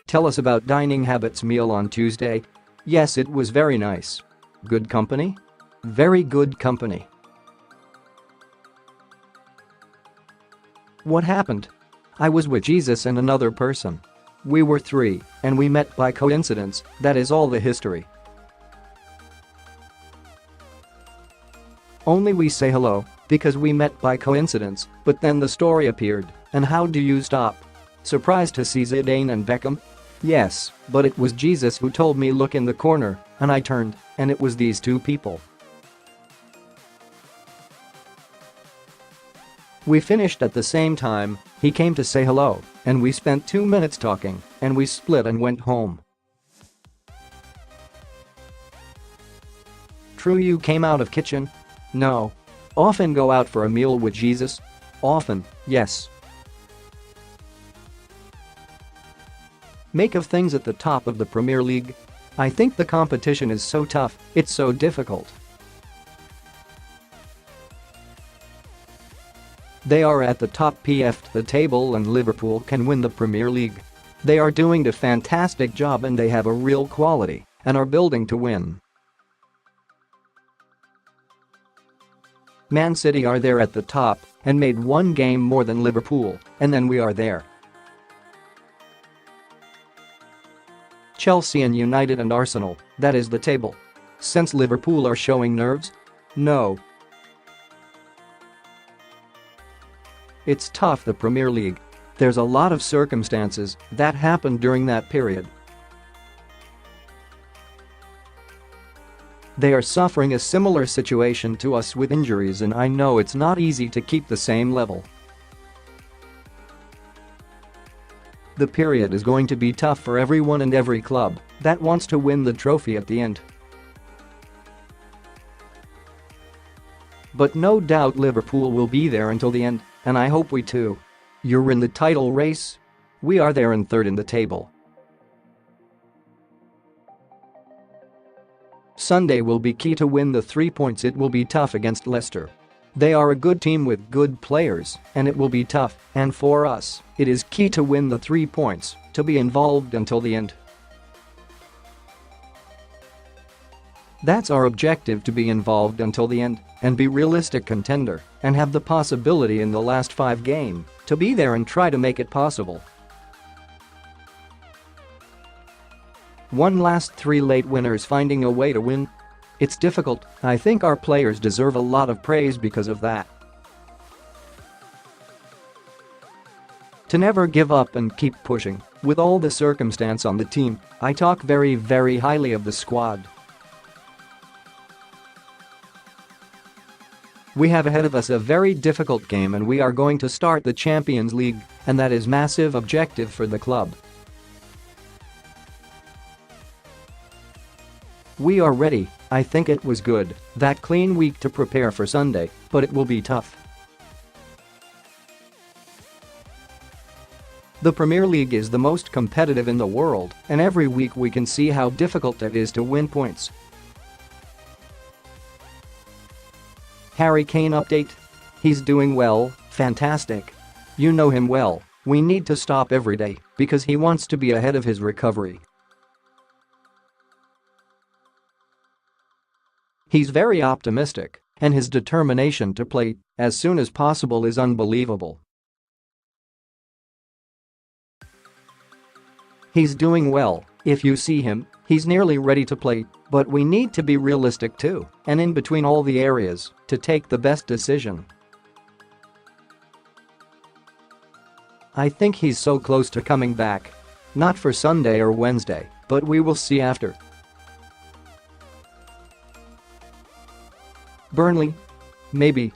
Tell us about dining habits meal on Tuesday. Yes, it was very nice. Good company? Very good company. What happened? I was with Jesus and another person. We were three, and we met by coincidence. That is all the history. Only we say hello, because we met by coincidence, but then the story appeared, and how do you stop? Surprised to see Zidane and Beckham? Yes, but it was Jesus who told me look in the corner, and I turned, and it was these two people. We finished at the same time, he came to say hello, and we spent 2 minutes talking, and we split and went home. True, you came out of kitchen? No. Often go out for a meal with Jesus? Often, yes. Make of things at the top of the Premier League? I think the competition is so tough, it's so difficult. They are at the top of the table and Liverpool can win the Premier League. They are doing a fantastic job and they have a real quality and are building to win. Man City are there at the top and made one game more than Liverpool, and then we are there. Chelsea and United and Arsenal, that is the table. Since Liverpool are showing nerves? No. It's tough, the Premier League. There's a lot of circumstances that happened during that period. They are suffering a similar situation to us with injuries, and I know it's not easy to keep the same level. The period is going to be tough for everyone and every club that wants to win the trophy at the end. But no doubt Liverpool will be there until the end, and I hope we too. You're in the title race? We are there in third in the table. Sunday will be key to win the 3 points. It will be tough against Leicester. They are a good team with good players, and it will be tough, and for us, it is key to win the 3 points, to be involved until the end. That's our objective, to be involved until the end, and be realistic contender, and have the possibility in the last 5 games to be there and try to make it possible. One last 3 late winners finding a way to win. It's difficult. I think our players deserve a lot of praise because of that. To never give up and keep pushing, with all the circumstance on the team, I talk very, very highly of the squad. We have ahead of us a very difficult game and we are going to start the Champions League, and that is massive objective for the club. We are ready. I think it was good, that clean week to prepare for Sunday, but it will be tough. The Premier League is the most competitive in the world, and every week we can see how difficult it is to win points. Harry Kane update? He's doing well, fantastic. You know him well, we need to stop every day, because he wants to be ahead of his recovery. He's very optimistic, and his determination to play as soon as possible is unbelievable. He's doing well. If you see him, he's nearly ready to play, but we need to be realistic too, and in between all the areas, to take the best decision. I think he's so close to coming back. Not for Sunday or Wednesday, but we will see after. Burnley? Maybe.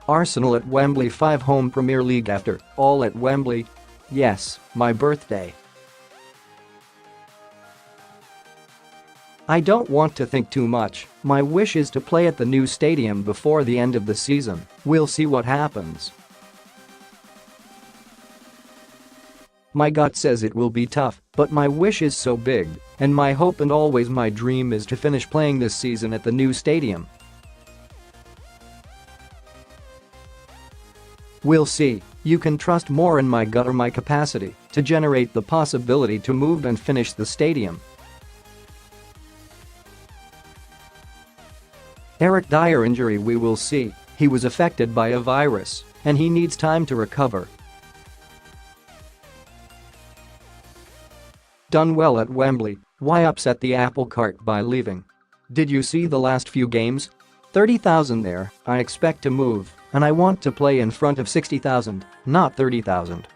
Arsenal at Wembley, 5 home Premier League after all at Wembley? Yes, my birthday. I don't want to think too much. My wish is to play at the new stadium before the end of the season. We'll see what happens. My gut says it will be tough, but my wish is so big, and my hope and always my dream is to finish playing this season at the new stadium. We'll see. You can trust more in my gut or my capacity to generate the possibility to move and finish the stadium. Eric Dyer injury. We will see. He was affected by a virus and he needs time to recover. Done well at Wembley. Why upset the apple cart by leaving? Did you see the last few games? 30,000 there. I expect to move and I want to play in front of 60,000, not 30,000.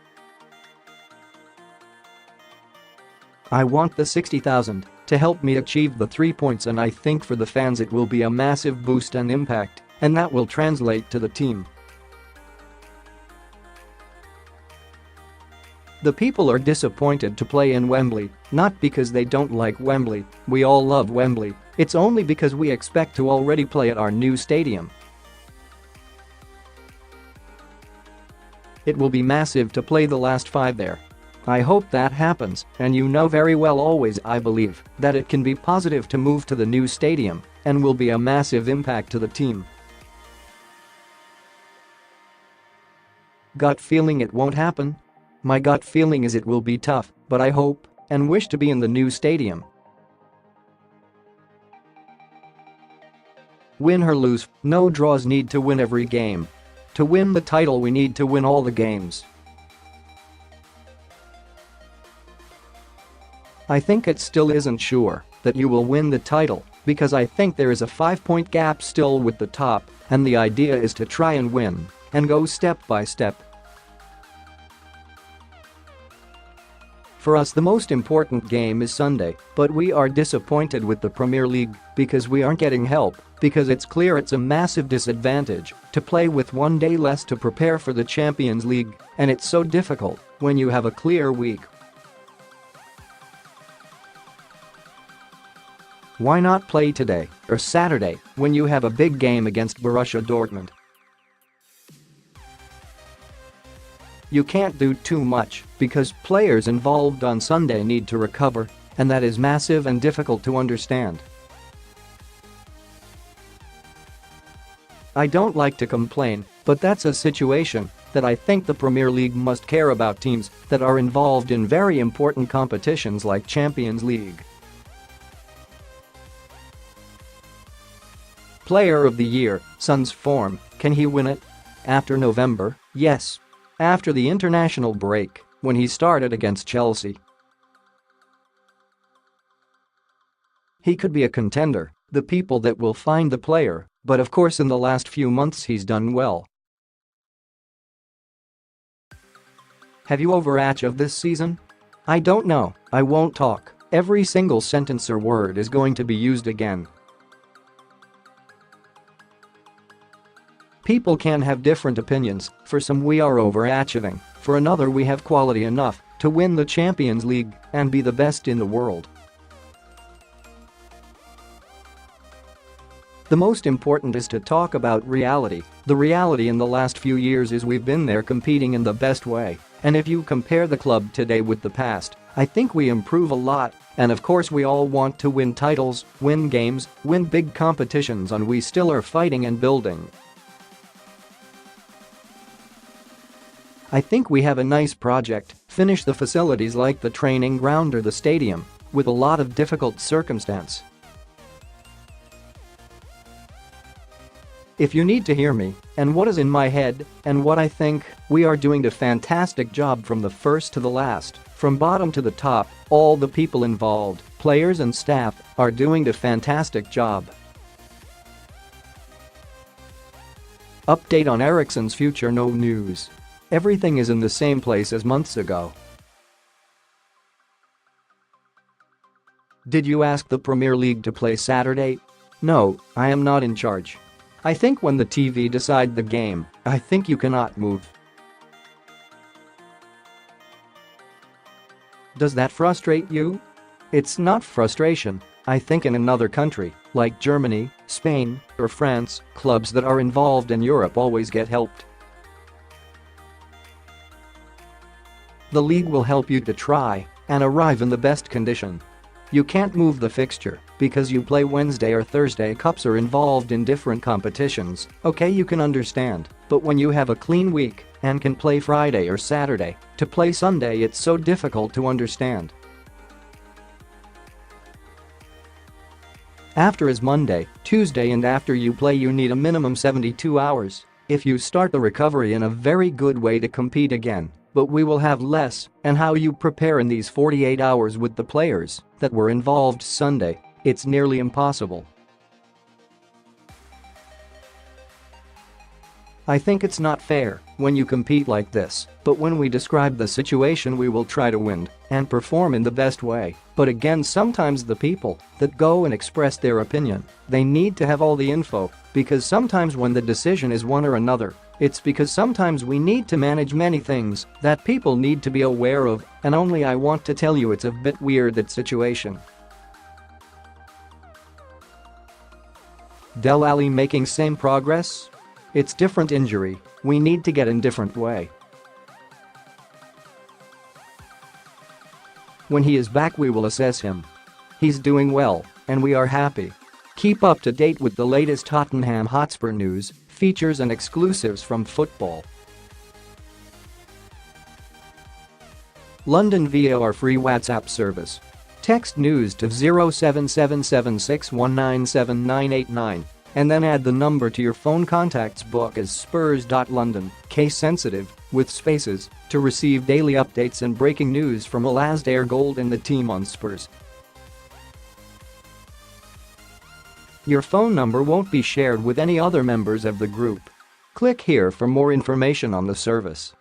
I want the 60,000 to help me achieve the 3 points, and I think for the fans it will be a massive boost and impact, and that will translate to the team. The people are disappointed to play in Wembley, not because they don't like Wembley. We all love Wembley. It's only because we expect to already play at our new stadium. It will be massive to play the last 5 there. I hope that happens, and you know very well always I believe that it can be positive to move to the new stadium and will be a massive impact to the team. Gut feeling it won't happen? My gut feeling is it will be tough, but I hope and wish to be in the new stadium. Win or lose, no draws, need to win every game. To win the title we need to win all the games. I think it still isn't sure that you will win the title because I think there is a 5-point gap still with the top, and the idea is to try and win and go step by step. For us the most important game is Sunday, but we are disappointed with the Premier League because we aren't getting help, because it's clear it's a massive disadvantage to play with 1 day less to prepare for the Champions League, and it's so difficult when you have a clear week. Why not play today or Saturday when you have a big game against Borussia Dortmund? You can't do too much because players involved on Sunday need to recover, and that is massive and difficult to understand. I don't like to complain, but that's a situation that I think the Premier League must care about, teams that are involved in very important competitions like Champions League. Player of the Year, Son's form, can he win it? After November, yes. After the international break, when he started against Chelsea. He could be a contender, the people that will find the player, but of course in the last few months he's done well. Have you overreached of this season? I don't know, I won't talk. Every single sentence or word is going to be used again. People can have different opinions. For some we are overachieving, for another we have quality enough to win the Champions League and be the best in the world. The most important is to talk about reality. The reality in the last few years is we've been there competing in the best way, and if you compare the club today with the past, I think we improve a lot, and of course we all want to win titles, win games, win big competitions, and we still are fighting and building. I think we have a nice project, finish the facilities like the training ground or the stadium, with a lot of difficult circumstance. If you need to hear me, and what is in my head, and what I think, we are doing a fantastic job from the first to the last, from bottom to the top, all the people involved, players and staff, are doing a fantastic job. Update on Eriksen's future, no news. Everything is in the same place as months ago. Did you ask the Premier League to play Saturday? No, I am not in charge. I think when the TV decide the game, I think you cannot move. Does that frustrate you? It's not frustration. I think in another country, like Germany, Spain, or France, clubs that are involved in Europe always get helped. The league will help you to try and arrive in the best condition. You can't move the fixture because you play Wednesday or Thursday. Cups are involved in different competitions. Okay, you can understand, but when you have a clean week and can play Friday or Saturday to play Sunday, it's so difficult to understand. After is Monday, Tuesday, and after you play you need a minimum 72 hours if you start the recovery in a very good way to compete again, but we will have less, and how you prepare in these 48 hours with the players that were involved Sunday, it's nearly impossible. I think it's not fair when you compete like this, but when we describe the situation we will try to win and perform in the best way. But again, sometimes the people that go and express their opinion, they need to have all the info, because sometimes when the decision is one or another, it's because sometimes we need to manage many things that people need to be aware of, and only I want to tell you it's a bit weird that situation. Del Ali making same progress? It's different injury, we need to get in different way. When he is back we will assess him. He's doing well, and we are happy. Keep up to date with the latest Tottenham Hotspur news, features and exclusives from football. London via our free WhatsApp service. Text news to 07776197989 and then add the number to your phone contacts book as Spurs.London, case sensitive, with spaces, to receive daily updates and breaking news from Alasdair Gold and the team on Spurs. Your phone number won't be shared with any other members of the group. Click here for more information on the service.